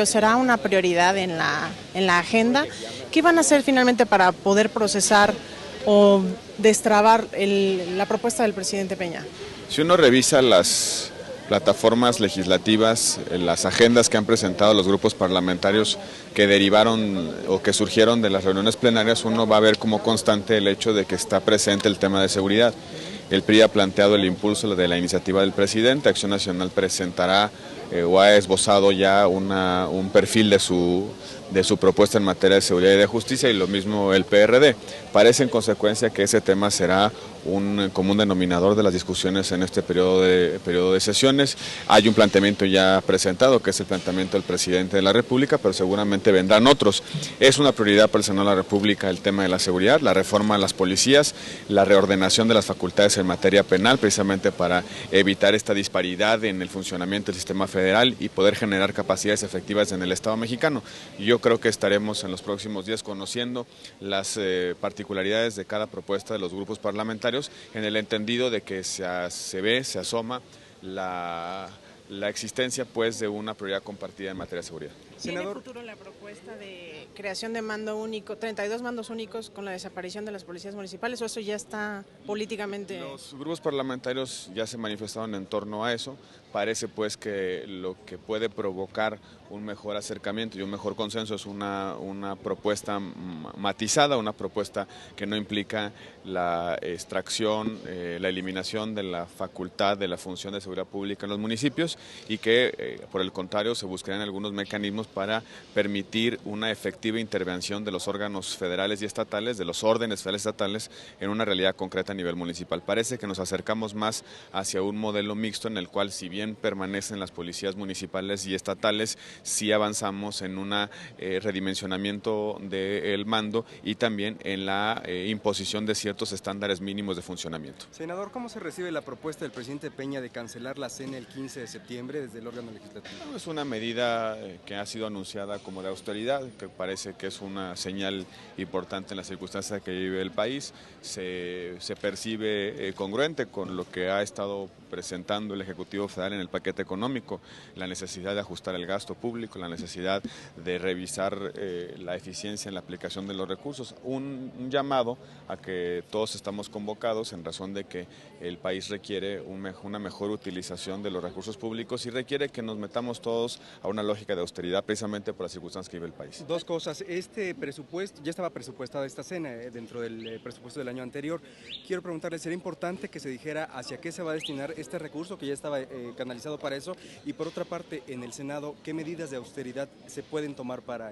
¿Será una prioridad en la agenda? ¿Qué van a hacer finalmente para poder procesar o destrabar la propuesta del presidente Peña? Si uno revisa las plataformas legislativas, las agendas que han presentado los grupos parlamentarios que derivaron o que surgieron de las reuniones plenarias, uno va a ver como constante el hecho de que está presente el tema de seguridad. El PRI ha planteado el impulso de la iniciativa del presidente. Acción Nacional presentará o ha esbozado ya un perfil de su propuesta en materia de seguridad y de justicia, y lo mismo el PRD. Parece en consecuencia que ese tema será un común denominador de las discusiones en este periodo de sesiones. Hay un planteamiento ya presentado, que es el planteamiento del presidente de la República, pero seguramente vendrán otros. Es una prioridad para el Senado de la República el tema de la seguridad, la reforma a las policías, la reordenación de las facultades en materia penal, precisamente para evitar esta disparidad en el funcionamiento del sistema federal y poder generar capacidades efectivas en el Estado mexicano. Yo creo que estaremos en los próximos días conociendo las particularidades de cada propuesta de los grupos parlamentarios, en el entendido de que se asoma la existencia pues de una prioridad compartida en materia de seguridad. ¿Tiene futuro la propuesta de creación de mando único, 32 mandos únicos con la desaparición de las policías municipales, o eso ya está políticamente? Los grupos parlamentarios ya se manifestaron en torno a eso. Parece pues que lo que puede provocar un mejor acercamiento y un mejor consenso es una propuesta matizada, una propuesta que no implica la extracción, la eliminación de la facultad de la función de seguridad pública en los municipios, y que por el contrario se buscarían algunos mecanismos para permitir una efectiva intervención de los órganos federales y estatales, de los órdenes federales y estatales, en una realidad concreta a nivel municipal. Parece que nos acercamos más hacia un modelo mixto en el cual, si bien permanecen las policías municipales y estatales, sí avanzamos en un redimensionamiento del mando y también en la imposición de ciertos estándares mínimos de funcionamiento. Senador, ¿cómo se recibe la propuesta del presidente Peña de cancelar la cena el 15 de septiembre desde el órgano legislativo? Es una medida que ha sido anunciada como de austeridad, que parece que es una señal importante en las circunstancias que vive el país. Se percibe congruente con lo que ha estado presentando el Ejecutivo Federal en el paquete económico, la necesidad de ajustar el gasto público, la necesidad de revisar la eficiencia en la aplicación de los recursos, un llamado a que todos estamos convocados en razón de que el país requiere una mejor utilización de los recursos públicos y requiere que nos metamos todos a una lógica de austeridad precisamente por las circunstancias que vive el país. Dos cosas, este presupuesto, ya estaba presupuestada esta cena dentro del presupuesto del año anterior. Quiero preguntarle, ¿sería importante que se dijera hacia qué se va a destinar este recurso que ya estaba canalizado para eso? Y por otra parte, en el Senado, ¿qué medidas de austeridad se pueden tomar para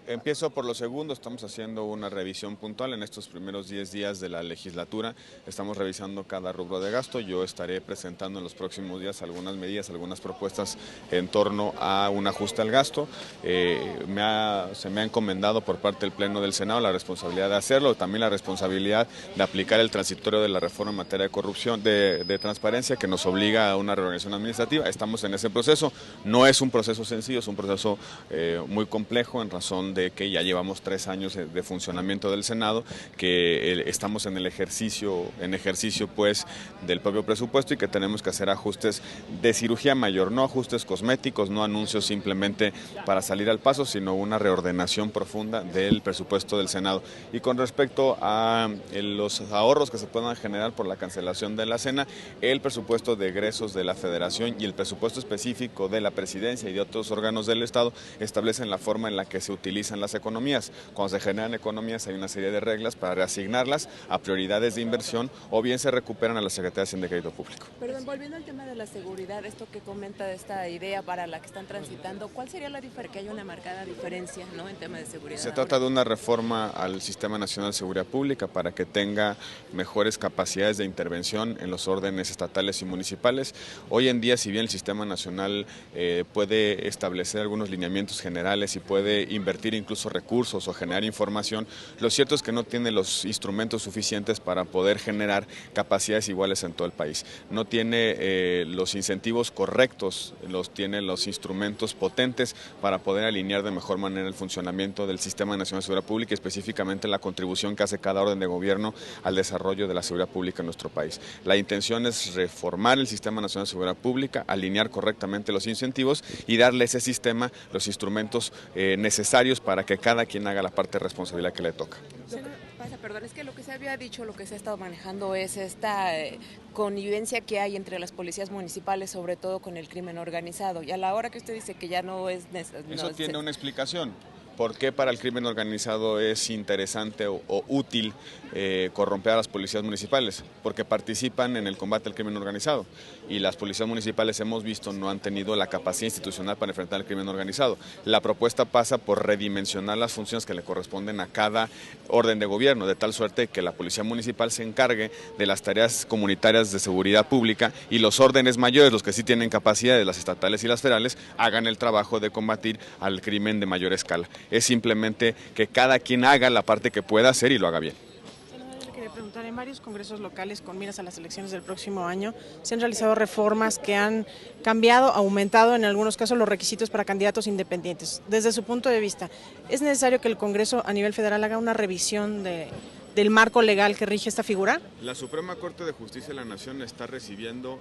Empiezo por lo segundo. Estamos haciendo una revisión puntual en estos primeros 10 días de la legislatura. Estamos revisando cada rubro de gasto. Yo estaré presentando en los próximos días algunas medidas, algunas propuestas en torno a un ajuste al gasto. Se me ha encomendado por parte del Pleno del Senado la responsabilidad de hacerlo, también la responsabilidad de aplicar el transitorio de la reforma en materia de corrupción, de transparencia, que nos obliga a una reorganización administrativa. Estamos en ese proceso. No es un proceso sencillo, es un proceso muy complejo en razón de que ya llevamos 3 años de funcionamiento del Senado, que estamos en ejercicio pues del propio presupuesto, y que tenemos que hacer ajustes de cirugía mayor, no ajustes cosméticos, no anuncios simplemente para salir al paso, sino una reordenación profunda del presupuesto del Senado. Y con respecto a los ahorros que se puedan generar por la cancelación de la cena, el presupuesto de egresos de la Federación y el presupuesto específico de la Presidencia y de otros órganos del Estado establecen la forma en la que se utilizan las economías. Cuando se generan economías hay una serie de reglas para reasignarlas a prioridades de inversión, o bien se recuperan a la Secretaría de Hacienda y Crédito Público. Perdón, volviendo al tema de la seguridad, esto que comenta de esta idea para la que están transitando, ¿cuál sería la diferencia? Que hay una marcada diferencia, ¿no?, en tema de seguridad. Se trata de una reforma al Sistema Nacional de Seguridad Pública para que tenga mejores capacidades de intervención en los órdenes estatales y municipales. Hoy en día, si bien el Sistema Nacional puede establecer algunos lineamientos generales y puede invertir compartir incluso recursos o generar información, lo cierto es que no tiene los instrumentos suficientes para poder generar capacidades iguales en todo el país. No tiene los incentivos correctos, tiene los instrumentos potentes para poder alinear de mejor manera el funcionamiento del Sistema Nacional de Seguridad Pública y específicamente la contribución que hace cada orden de gobierno al desarrollo de la seguridad pública en nuestro país. La intención es reformar el Sistema Nacional de Seguridad Pública, alinear correctamente los incentivos y darle a ese sistema los instrumentos necesarios para que cada quien haga la parte de responsabilidad que le toca. Perdón, es que lo que se había dicho, lo que se ha estado manejando es esta connivencia que hay entre las policías municipales, sobre todo con el crimen organizado. Y a la hora que usted dice que ya no es necesario... Eso tiene una explicación. ¿Por qué para el crimen organizado es interesante o útil corromper a las policías municipales? Porque participan en el combate al crimen organizado y las policías municipales, hemos visto, no han tenido la capacidad institucional para enfrentar el crimen organizado. La propuesta pasa por redimensionar las funciones que le corresponden a cada orden de gobierno, de tal suerte que la policía municipal se encargue de las tareas comunitarias de seguridad pública y los órdenes mayores, los que sí tienen capacidad, de las estatales y las federales, hagan el trabajo de combatir al crimen de mayor escala. Es simplemente que cada quien haga la parte que pueda hacer y lo haga bien. Le quería preguntar, en varios congresos locales con miras a las elecciones del próximo año se han realizado reformas que han cambiado, aumentado en algunos casos los requisitos para candidatos independientes. Desde su punto de vista, ¿es necesario que el Congreso a nivel federal haga una revisión del marco legal que rige esta figura? La Suprema Corte de Justicia de la Nación está recibiendo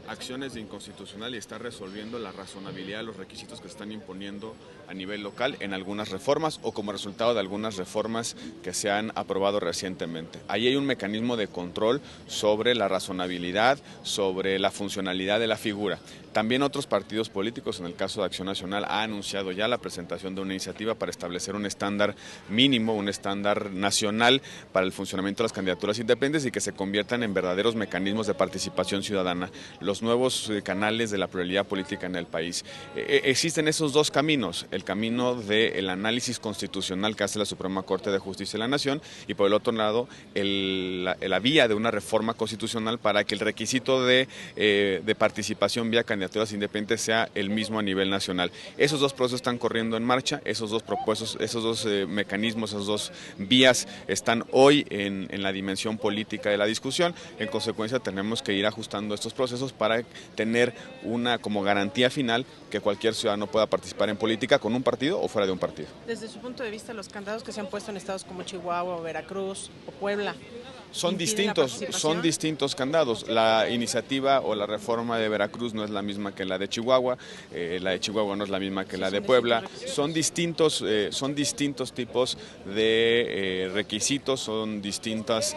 acciones de inconstitucional y está resolviendo la razonabilidad de los requisitos que se están imponiendo a nivel local en algunas reformas o como resultado de algunas reformas que se han aprobado recientemente. Ahí hay un mecanismo de control sobre la razonabilidad, sobre la funcionalidad de la figura. También otros partidos políticos, en el caso de Acción Nacional, ha anunciado ya la presentación de una iniciativa para establecer un estándar mínimo, un estándar nacional para el funcionamiento de las candidaturas independientes y que se conviertan en verdaderos mecanismos de participación ciudadana, los nuevos canales de la pluralidad política en el país. Existen esos dos caminos, el camino del análisis constitucional que hace la Suprema Corte de Justicia de la Nación y por el otro lado la vía de una reforma constitucional para que el requisito de participación vía candidaturas independientes sea el mismo a nivel nacional. Esos dos procesos están corriendo en marcha, esos dos propuestos, esos dos mecanismos, esas dos vías están hoy en la dimensión política de la discusión. En consecuencia tenemos que ir ajustando estos procesos para tener una como garantía final que cualquier ciudadano pueda participar en política con un partido o fuera de un partido. Desde su punto de vista, los candados que se han puesto en estados como Chihuahua o Veracruz o Puebla, son distintos candados. La iniciativa o la reforma de Veracruz no es la misma que la de Chihuahua, la de Chihuahua no es la misma que la de Puebla. Son distintos tipos de requisitos, son distintas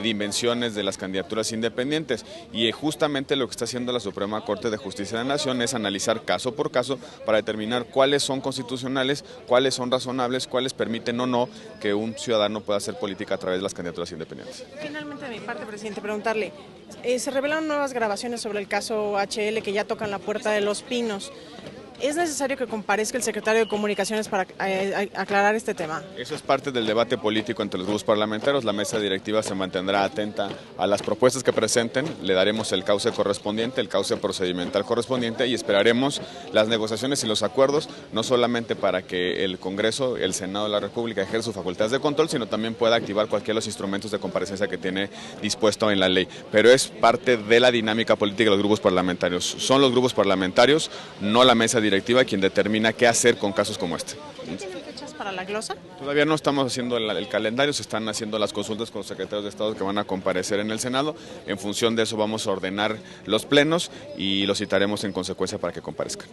dimensiones de las candidaturas independientes y justamente lo que está haciendo la Suprema Corte de Justicia de la Nación es analizar caso por caso para determinar cuáles son constitucionales, cuáles son razonables, cuáles permiten o no que un ciudadano pueda hacer política a través de las candidaturas independientes. Finalmente, de mi parte, presidente, preguntarle, se revelaron nuevas grabaciones sobre el caso HL que ya tocan la puerta de Los Pinos. ¿Es necesario que comparezca el secretario de Comunicaciones para aclarar este tema? Eso es parte del debate político entre los grupos parlamentarios. La mesa directiva se mantendrá atenta a las propuestas que presenten. Le daremos el cauce correspondiente, el cauce procedimental correspondiente y esperaremos las negociaciones y los acuerdos, no solamente para que el Congreso, el Senado de la República ejerza sus facultades de control, sino también pueda activar cualquiera de los instrumentos de comparecencia que tiene dispuesto en la ley. Pero es parte de la dinámica política de los grupos parlamentarios. Son los grupos parlamentarios, no la mesa directiva, quien determina qué hacer con casos como este. ¿Tienen fechas para la glosa? Todavía no estamos haciendo el calendario, se están haciendo las consultas con los secretarios de Estado que van a comparecer en el Senado. En función de eso vamos a ordenar los plenos y los citaremos en consecuencia para que comparezcan.